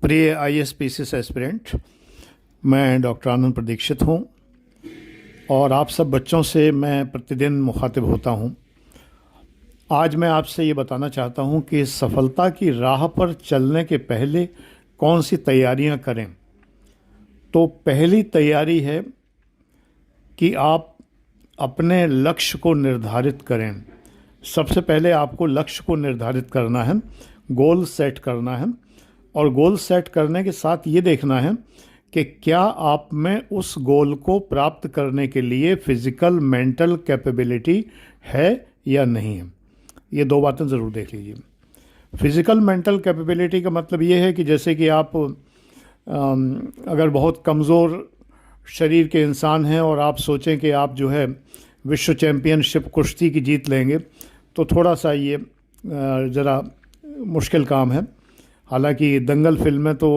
प्रिय IAS-PCS aspirant, मैं doctor आनंद प्रदीक्षित हूँ और आप सब बच्चों से मैं प्रतिदिन मुखातिब होता हूँ। आज मैं आपसे ये बताना चाहता हूँ कि सफलता की राह पर चलने के पहले कौन सी तैयारियाँ करें। तो पहली तैयारी है कि आप अपने लक्ष्य को निर्धारित करें। सबसे पहले आपको लक्ष्य को निर्धारित करना है, गोल सेट करना है और गोल सेट करने के साथ ये देखना है कि क्या आप में उस गोल को प्राप्त करने के लिए फिज़िकल मेंटल कैपेबिलिटी है या नहीं है। ये दो बातें ज़रूर देख लीजिए। फिज़िकल मेंटल कैपेबिलिटी का मतलब ये है कि जैसे कि आप अगर बहुत कमज़ोर शरीर के इंसान हैं और आप सोचें कि आप जो है विश्व चैम्पियनशिप कुश्ती की जीत लेंगे, तो थोड़ा सा ये ज़रा मुश्किल काम है। हालांकि दंगल फिल्म में तो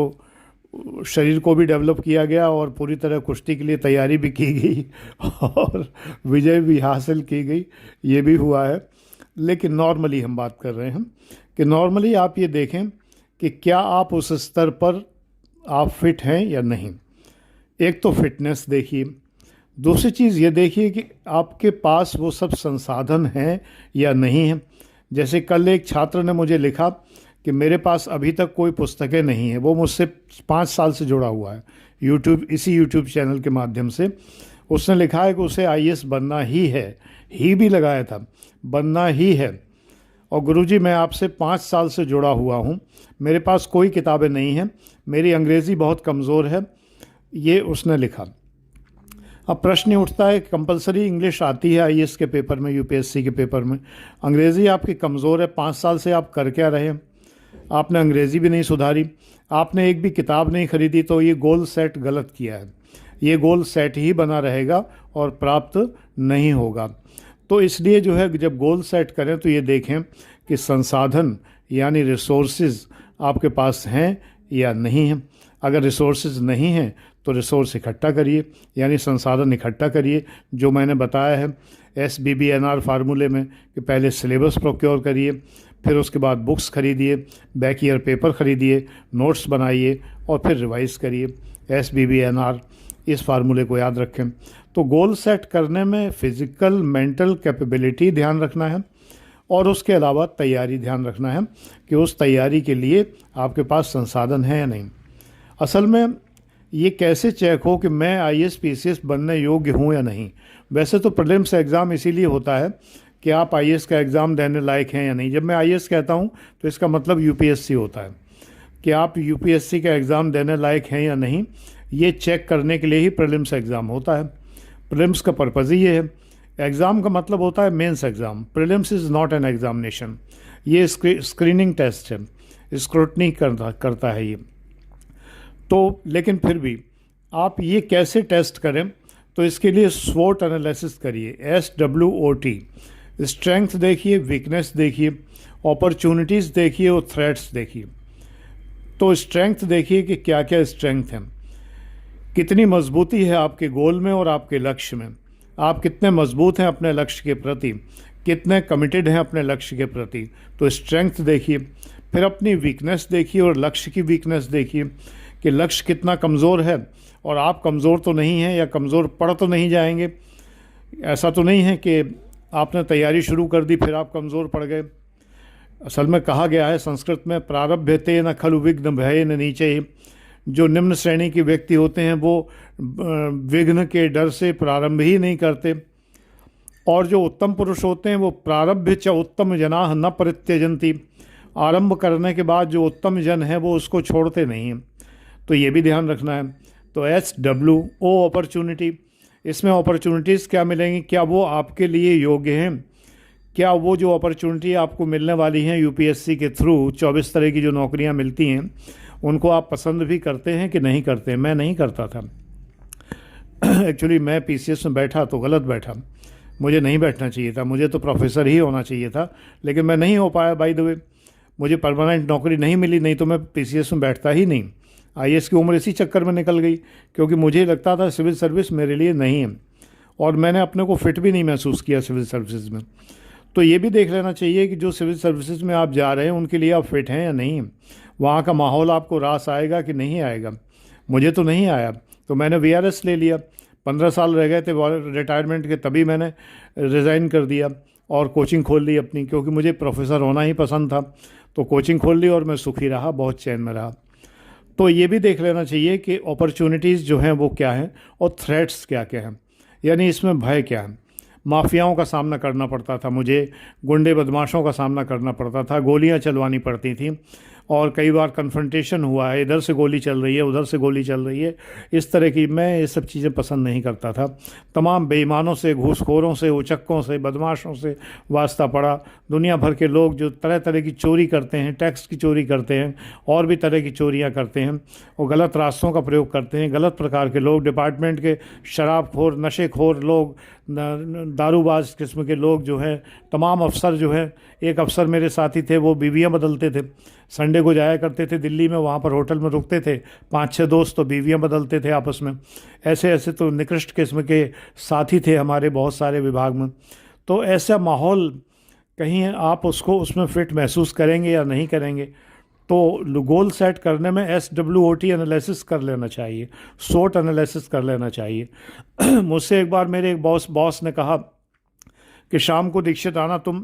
शरीर को भी डेवलप किया गया और पूरी तरह कुश्ती के लिए तैयारी भी की गई और विजय भी हासिल की गई, ये भी हुआ है। लेकिन नॉर्मली हम बात कर रहे हैं कि नॉर्मली आप ये देखें कि क्या आप उस स्तर पर आप फिट हैं या नहीं। एक तो फिटनेस देखिए, दूसरी चीज़ ये देखिए कि आपके पास वो सब संसाधन हैं या नहीं हैं। जैसे कल एक छात्र ने मुझे लिखा कि मेरे पास अभी तक कोई पुस्तकें नहीं है। वो मुझसे 5 साल से जुड़ा हुआ है इसी यूट्यूब चैनल के माध्यम से। उसने लिखा है कि उसे IAS बनना ही है, ही भी लगाया था, बनना ही है। और गुरुजी मैं आपसे 5 साल से जुड़ा हुआ हूँ, मेरे पास कोई किताबें नहीं हैं, मेरी अंग्रेज़ी बहुत कमज़ोर है, ये उसने लिखा। अब प्रश्न ये उठता है, कंपलसरी इंग्लिश आती है IAS के पेपर में, UPSC के पेपर में, अंग्रेज़ी आपकी कमज़ोर है, 5 साल से आप कर क्या रहे हैं? आपने अंग्रेज़ी भी नहीं सुधारी, आपने एक भी किताब नहीं खरीदी, तो ये गोल सेट गलत किया है। ये गोल सेट ही बना रहेगा और प्राप्त नहीं होगा। तो इसलिए जो है जब गोल सेट करें तो ये देखें कि संसाधन यानी रिसोर्सेज आपके पास हैं या नहीं हैं। अगर रिसोर्सेज नहीं हैं तो रिसोर्स इकट्ठा करिए, यानी संसाधन इकट्ठा करिए। जो मैंने बताया है SBBNR फार्मूले में कि पहले सिलेबस प्रोक्योर करिए, फिर उसके बाद बुक्स खरीदिए, बैक ईयर पेपर खरीदिए, नोट्स बनाइए और फिर रिवाइज़ करिए। SBBNR, इस फार्मूले को याद रखें। तो गोल सेट करने में फ़िज़िकल मेंटल कैपेबिलिटी ध्यान रखना है और उसके अलावा तैयारी ध्यान रखना है कि उस तैयारी के लिए आपके पास संसाधन है या नहीं। असल में ये कैसे चेक हो कि मैं IAS-PCS बनने योग्य हूँ या नहीं। वैसे तो प्रीलिम्स एग्ज़ाम इसीलिए होता है कि आप IAS का एग्ज़ाम देने लायक हैं या नहीं। जब मैं IAS कहता हूँ तो इसका मतलब UPSC होता है कि आप UPSC का एग्ज़ाम देने लायक हैं या नहीं। ये चेक करने के लिए ही प्रीलिम्स एग्ज़ाम होता है। प्रीलिम्स का पर्पज़ ही ये है। एग्ज़ाम का मतलब होता है mains exam. Prelims is not an examination, ये स्क्रीनिंग टेस्ट है, स्क्रूटनी करता है ये। तो लेकिन फिर भी आप ये कैसे टेस्ट करें, तो इसके लिए SWOT एनालिसिस करिए, SWOT। स्ट्रेंथ देखिए, वीकनेस देखिए, अपॉर्चुनिटीज़ देखिए और थ्रेट्स देखिए। तो स्ट्रेंथ देखिए कि क्या क्या स्ट्रेंथ हैं, कितनी मजबूती है आपके गोल में और आपके लक्ष्य में, आप कितने मजबूत हैं अपने लक्ष्य के प्रति, कितने कमिटेड हैं अपने लक्ष्य के प्रति। तो स्ट्रेंथ देखिए। फिर अपनी वीकनेस देखिए और लक्ष्य की वीकनेस देखिए कि लक्ष्य कितना कमज़ोर है और आप कमज़ोर तो नहीं हैं या कमज़ोर पड़ तो नहीं जाएंगे। ऐसा तो नहीं है कि आपने तैयारी शुरू कर दी फिर आप कमज़ोर पड़ गए। असल में कहा गया है संस्कृत में, प्रारभ्यते न खलु विघ्न भय न नीचे। जो निम्न श्रेणी के व्यक्ति होते हैं वो विघ्न के डर से प्रारंभ ही नहीं करते, और जो उत्तम पुरुष होते हैं वो प्रारभ्य च उत्तम जनाः न परित्यजन्ति। आरंभ करने के बाद जो उत्तम जन है वो उसको छोड़ते नहीं हैं। तो ये भी ध्यान रखना है। तो SWO अपॉर्चुनिटी, इसमें अपॉर्चुनिटीज़ क्या मिलेंगी, क्या वो आपके लिए योग्य हैं, क्या वो जो अपॉर्चुनिटी आपको मिलने वाली हैं UPSC के थ्रू, 24 तरह की जो नौकरियां मिलती हैं, उनको आप पसंद भी करते हैं कि नहीं करते हैं। मैं नहीं करता था एक्चुअली मैं PCS में बैठा तो गलत बैठा, मुझे नहीं बैठना चाहिए था, मुझे तो प्रोफेसर ही होना चाहिए था, लेकिन मैं नहीं हो पाया। बाय द वे मुझे परमानेंट नौकरी नहीं मिली, नहीं तो मैं PCS में बैठता ही नहीं। IAS की उम्र इसी चक्कर में निकल गई क्योंकि मुझे लगता था सिविल सर्विस मेरे लिए नहीं है और मैंने अपने को फिट भी नहीं महसूस किया सिविल सर्विसेज में। तो ये भी देख लेना चाहिए कि जो सिविल सर्विसेज में आप जा रहे हैं उनके लिए आप फिट हैं या नहीं। वहाँ का माहौल आपको रास आएगा कि नहीं आएगा। मुझे तो नहीं आया, तो मैंने वीआरएस ले लिया। 15 साल रह गए थे रिटायरमेंट के, तभी मैंने रिज़ाइन कर दिया और कोचिंग खोल ली अपनी, क्योंकि मुझे प्रोफेसर होना ही पसंद था। तो कोचिंग खोल ली और मैं सुखी रहा, बहुत चैन में रहा। तो ये भी देख लेना चाहिए कि अपॉर्चुनिटीज़ जो हैं वो क्या हैं और थ्रेट्स क्या क्या हैं, यानी इसमें भय क्या है। माफियाओं का सामना करना पड़ता था मुझे, गुंडे बदमाशों का सामना करना पड़ता था, गोलियां चलवानी पड़ती थी, और कई बार कन्फ्रंटेशन हुआ है, इधर से गोली चल रही है, उधर से गोली चल रही है, इस तरह की। मैं ये सब चीज़ें पसंद नहीं करता था। तमाम बेईमानों से, घूसखोरों से, उचक्कों से, बदमाशों से वास्ता पड़ा। दुनिया भर के लोग जो तरह तरह की चोरी करते हैं, टैक्स की चोरी करते हैं और भी तरह की चोरियां करते हैं, और गलत रास्तों का प्रयोग करते हैं, गलत प्रकार के लोग, डिपार्टमेंट के शराबखोर, नशेखोर लोग, दारूबाज किस्म के लोग जो हैं, तमाम अफसर जो हैं। एक अफसर मेरे साथी थे, वो बीवियां बदलते थे। संडे को जाया करते थे दिल्ली में, वहाँ पर होटल में रुकते थे, 5-6 दोस्त, तो बीवियां बदलते थे आपस में। ऐसे ऐसे तो निकृष्ट किस्म के साथी थे हमारे बहुत सारे विभाग में। तो ऐसा माहौल, कहीं आप उसको उसमें फिट महसूस करेंगे या नहीं करेंगे। तो गोल सेट करने में SWOT एनालिसिस कर लेना चाहिए, SWOT एनालिसिस कर लेना चाहिए। मुझसे एक बार मेरे एक बॉस ने कहा कि शाम को दीक्षित आना तुम,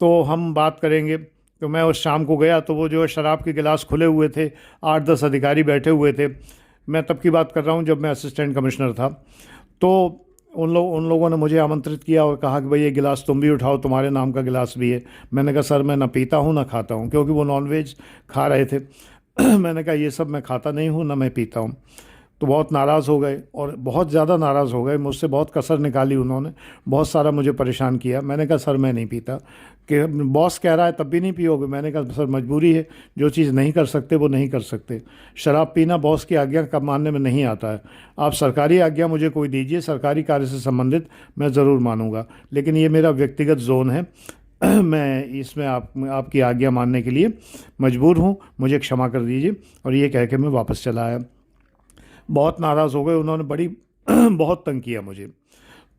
तो हम बात करेंगे। तो मैं उस शाम को गया, तो वो जो है शराब के गिलास खुले हुए थे, 8-10 अधिकारी बैठे हुए थे। मैं तब की बात कर रहा हूँ जब मैं असिस्टेंट कमिश्नर था। तो उन लोगों ने मुझे आमंत्रित किया और कहा कि भाई ये गिलास तुम भी उठाओ, तुम्हारे नाम का गिलास भी है। मैंने कहा सर मैं ना पीता हूँ ना खाता हूँ, क्योंकि वो नॉनवेज खा रहे थे। मैंने कहा ये सब मैं खाता नहीं हूँ, ना मैं पीता हूँ। तो बहुत नाराज़ हो गए, और बहुत ज़्यादा नाराज़ हो गए मुझसे, बहुत कसर निकाली उन्होंने, बहुत सारा मुझे परेशान किया। मैंने कहा सर मैं नहीं पीता। कि बॉस कह रहा है तब भी नहीं पियोगे? मैंने कहा सर मजबूरी है, जो चीज़ नहीं कर सकते वो नहीं कर सकते। शराब पीना बॉस की आज्ञा का मानने में नहीं आता है। आप सरकारी आज्ञा मुझे कोई दीजिए, सरकारी कार्य से संबंधित, मैं ज़रूर मानूंगा, लेकिन ये मेरा व्यक्तिगत जोन है। मैं इसमें आपकी आज्ञा मानने के लिए मजबूर हूँ, मुझे क्षमा कर दीजिए। और ये कह के मैं वापस चला आया। बहुत नाराज़ हो गए उन्होंने, बड़ी बहुत तंग किया मुझे।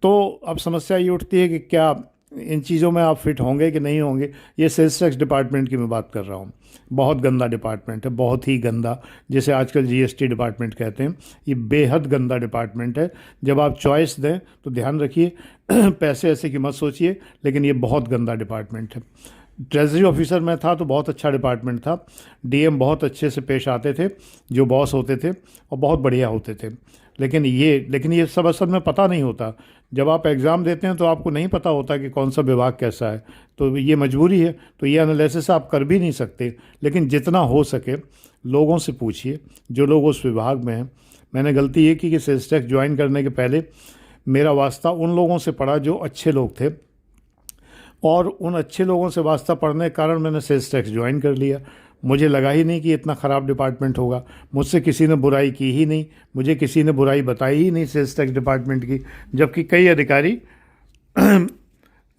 तो अब समस्या ये उठती है कि क्या इन चीज़ों में आप फिट होंगे कि नहीं होंगे। ये सेल्स टैक्स डिपार्टमेंट की मैं बात कर रहा हूँ। बहुत गंदा डिपार्टमेंट है, बहुत ही गंदा, जिसे आजकल GST डिपार्टमेंट कहते हैं। ये बेहद गंदा डिपार्टमेंट है। जब आप चॉइस दें तो ध्यान रखिए, पैसे ऐसे की मत सोचिए, लेकिन ये बहुत गंदा डिपार्टमेंट है। ट्रेजरी ऑफिसर मैं था तो बहुत अच्छा डिपार्टमेंट था। DM बहुत अच्छे से पेश आते थे, जो बॉस होते थे, और बहुत बढ़िया होते थे। लेकिन ये सब असल में पता नहीं होता। जब आप एग्ज़ाम देते हैं तो आपको नहीं पता होता कि कौन सा विभाग कैसा है। तो ये मजबूरी है, तो ये एनालिसिस आप कर भी नहीं सकते। लेकिन जितना हो सके लोगों से पूछिए, जो लोग उस विभाग में हैं। मैंने गलती ये की कि सेल्स टैक्स ज्वाइन करने के पहले मेरा वास्ता उन लोगों से पड़ा जो अच्छे लोग थे, और उन अच्छे लोगों से वास्ता पड़ने के कारण मैंने सेल्स टैक्स ज्वाइन कर लिया। मुझे लगा ही नहीं कि इतना ख़राब डिपार्टमेंट होगा। मुझसे किसी ने बुराई की ही नहीं, मुझे किसी ने बुराई बताई ही नहीं सेल्स टैक्स डिपार्टमेंट की, जबकि कई अधिकारी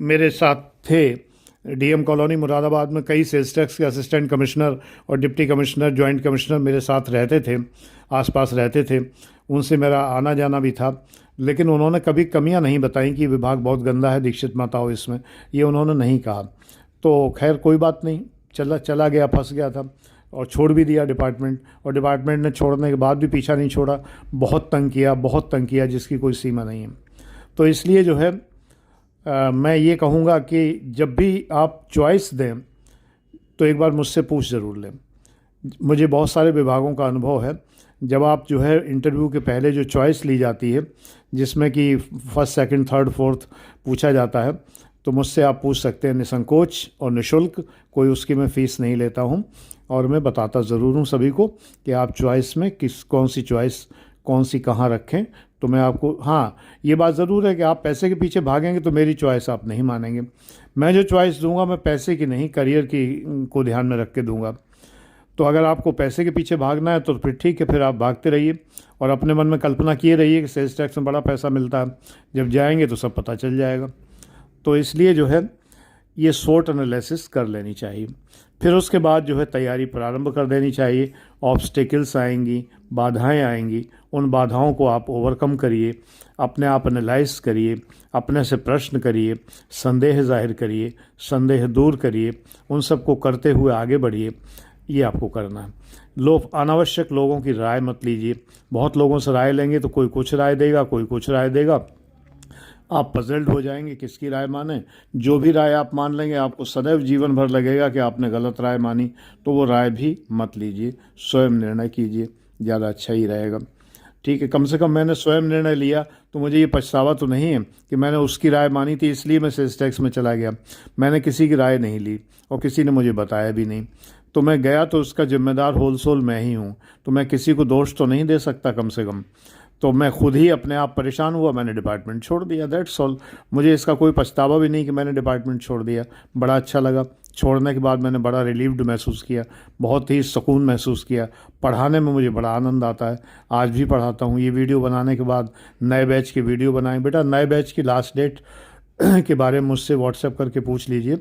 मेरे साथ थे। DM कॉलोनी मुरादाबाद में कई सेल्स टैक्स के असिस्टेंट कमिश्नर और डिप्टी कमिश्नर, जॉइंट कमिश्नर मेरे साथ रहते थे, आसपास रहते थे। उनसे मेरा आना जाना भी था, लेकिन उन्होंने कभी कमियां नहीं बताई कि विभाग बहुत गंदा है, दीक्षित मत आओ इसमें, ये उन्होंने नहीं कहा। तो खैर कोई बात नहीं, चला गया, फंस गया था, और छोड़ भी दिया डिपार्टमेंट। और डिपार्टमेंट ने छोड़ने के बाद भी पीछा नहीं छोड़ा, बहुत तंग किया, जिसकी कोई सीमा नहीं है। तो इसलिए जो है मैं ये कहूँगा कि जब भी आप चॉइस दें तो एक बार मुझसे पूछ ज़रूर लें। मुझे बहुत सारे विभागों का अनुभव है। जब आप जो है इंटरव्यू के पहले जो चॉइस ली जाती है, जिसमें कि फर्स्ट, सेकंड, थर्ड, फोर्थ पूछा जाता है, तो मुझसे आप पूछ सकते हैं निसंकोच और निःशुल्क। कोई उसकी मैं फ़ीस नहीं लेता हूँ, और मैं बताता ज़रूर हूँ सभी को कि आप चॉइस में कौन सी चॉइस, कौन सी कहाँ रखें। तो मैं आपको, हाँ ये बात ज़रूर है कि आप पैसे के पीछे भागेंगे तो मेरी चॉइस आप नहीं मानेंगे। मैं जो चॉइस दूंगा मैं पैसे की नहीं, करियर की को ध्यान में रख के दूंगा। तो अगर आपको पैसे के पीछे भागना है तो फिर ठीक है, फिर आप भागते रहिए और अपने मन में कल्पना किए रहिए कि सेल्स टैक्स में बड़ा पैसा मिलता है। जब जाएंगे तो सब पता चल जाएगा। तो इसलिए जो है ये SWOT एनालिसिस कर लेनी चाहिए। फिर उसके बाद जो है तैयारी प्रारंभ कर देनी चाहिए। ऑब्स्टेकल्स आएंगी, बाधाएं आएंगी, उन बाधाओं को आप ओवरकम करिए, अपने आप एनालाइज करिए, अपने से प्रश्न करिए, संदेह जाहिर करिए, संदेह दूर करिए, उन सब को करते हुए आगे बढ़िए। ये आपको करना है। लोग अनावश्यक लोगों की राय मत लीजिए। बहुत लोगों से राय लेंगे तो कोई कुछ राय देगा, कोई कुछ राय देगा, आप पजल्ड हो जाएंगे किसकी राय माने। जो भी राय आप मान लेंगे आपको सदैव जीवन भर लगेगा कि आपने गलत राय मानी, तो वो राय भी मत लीजिए, स्वयं निर्णय कीजिए, ज़्यादा अच्छा ही रहेगा। ठीक है, कम से कम मैंने स्वयं निर्णय लिया तो मुझे ये पछतावा तो नहीं है कि मैंने उसकी राय मानी थी इसलिए मैं सेल्स टैक्स में चला गया। मैंने किसी की राय नहीं ली और किसी ने मुझे बताया भी नहीं, तो मैं गया तो उसका जिम्मेदार होलसोल मैं ही हूँ, तो मैं किसी को दोष तो नहीं दे सकता कम से कम। तो मैं खुद ही अपने आप परेशान हुआ, मैंने डिपार्टमेंट छोड़ दिया, दैट्स ऑल। मुझे इसका कोई पछतावा भी नहीं कि मैंने डिपार्टमेंट छोड़ दिया, बड़ा अच्छा लगा। छोड़ने के बाद मैंने बड़ा रिलीव्ड महसूस किया, बहुत ही सुकून महसूस किया। पढ़ाने में मुझे बड़ा आनंद आता है, आज भी पढ़ाता हूँ। ये वीडियो बनाने के बाद नए बैच की वीडियो बनाएं। बेटा नए बैच की लास्ट डेट के बारे में मुझसे व्हाट्सएप करके पूछ लीजिए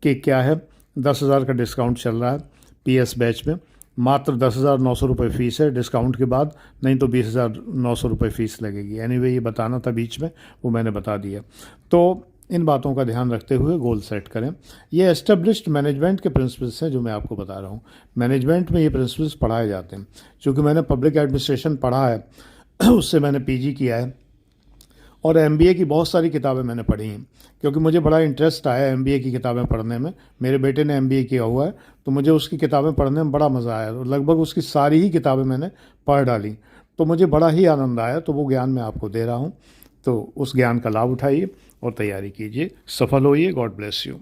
कि क्या है। 10,000 का डिस्काउंट चल रहा है PS बैच में, मात्र 10,900 रुपये फ़ीस है डिस्काउंट के बाद, नहीं तो 20,900 रुपये फ़ीस लगेगी। एनीवे ये बताना था बीच में, वो मैंने बता दिया। तो इन बातों का ध्यान रखते हुए गोल सेट करें। ये एस्टेब्लिश्ड मैनेजमेंट के प्रिंसिपल्स हैं जो मैं आपको बता रहा हूँ। मैनेजमेंट में ये प्रिंसिपल्स पढ़ाए जाते हैं। चूँकि मैंने पब्लिक एडमिनिस्ट्रेशन पढ़ा है उससे मैंने PG किया है और MBA की बहुत सारी किताबें मैंने पढ़ी हैं, क्योंकि मुझे बड़ा इंटरेस्ट आया MBA की किताबें पढ़ने में। मेरे बेटे ने MBA किया हुआ है तो मुझे उसकी किताबें पढ़ने में बड़ा मज़ा आया, लगभग उसकी सारी ही किताबें मैंने पढ़ डाली, तो मुझे बड़ा ही आनंद आया। तो वो ज्ञान मैं आपको दे रहा हूँ, तो उस ज्ञान का लाभ उठाइए और तैयारी कीजिए। सफल होइए। God bless you.